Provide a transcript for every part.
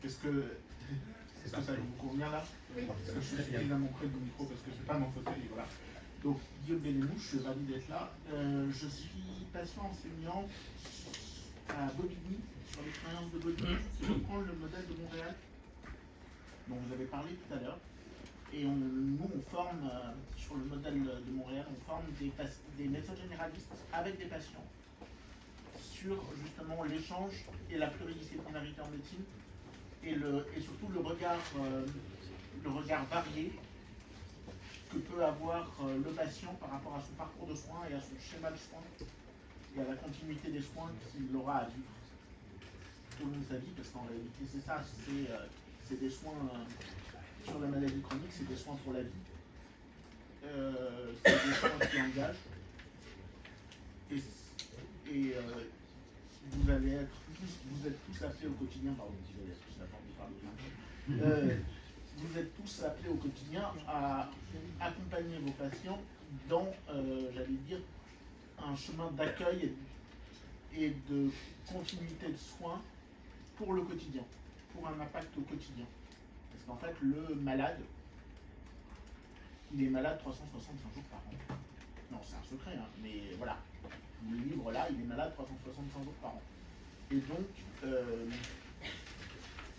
Est-ce que ça vous convient là? Oui. Parce que je suis suffisamment près du micro parce que c'est pas mon fauteuil, voilà. Donc Guillaume Bellemouche, je suis ravi d'être là. Je suis patient enseignant à Bobigny, sur l'expérience de Bobigny, qui reprend le modèle de Montréal, dont vous avez parlé tout à l'heure. Et nous, on forme, sur le modèle de Montréal, on forme des médecins généralistes avec des patients sur justement l'échange et la pluridisciplinarité en médecine et surtout le regard varié que peut avoir le patient par rapport à son parcours de soins et à son schéma de soins et à la continuité des soins qu'il aura à vivre tout au long de sa vie, parce qu'en réalité c'est ça, c'est des soins sur la maladie chronique, c'est des soins pour la vie, c'est des soins qui engagent et vous êtes tous appelés au quotidien, pardon, vous êtes tous appelés au quotidien à accompagner vos patients dans, j'allais dire, un chemin d'accueil et de continuité de soins pour le quotidien, pour un impact au quotidien. Parce qu'en fait, le malade, il est malade 365 jours par an. Non, c'est un secret, hein, mais voilà. Le livre là, il est malade 365 jours par an. Et donc,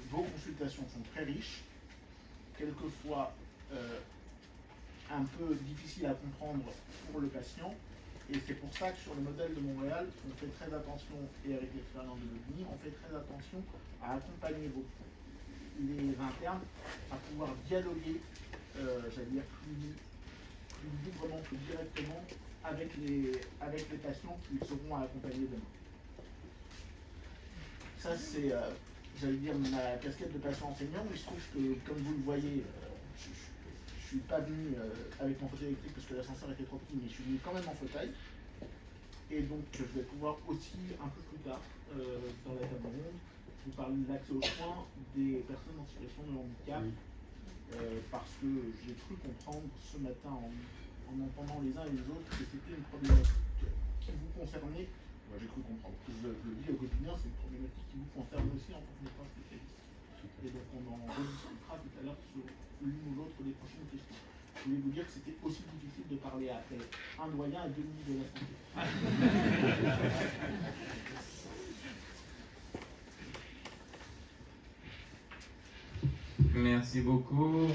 vos consultations sont très riches, quelquefois un peu difficiles à comprendre pour le patient. Et c'est pour ça que sur le modèle de Montréal, on fait très attention, et avec l'expérience de Bobigny, on fait très attention à accompagner les internes à pouvoir dialoguer, j'allais dire, plus librement, plus directement avec les patients qu'ils seront à accompagner demain. Ça, c'est, j'allais dire, ma casquette de patient enseignant. Il se trouve que, comme vous le voyez, je ne suis pas venu avec mon fauteuil électrique parce que l'ascenseur était trop petit, mais je suis venu quand même en fauteuil. Et donc, je vais pouvoir aussi, un peu plus tard, dans la table ronde, vous parler de l'accès aux soins des personnes en situation de handicap, parce que j'ai cru comprendre ce matin, en entendant les uns et les autres, que c'était une problématique qui vous concernait. Moi, j'ai cru comprendre. Je le dis au quotidien, c'est une problématique qui vous concerne aussi en tant que médecin spécialiste. Et donc, on en rediscutera tout à l'heure sur l'une ou l'autre des prochaines questions. Je voulais vous dire que c'était aussi difficile de parler après un doyen et deux ministres de la Santé. Merci beaucoup.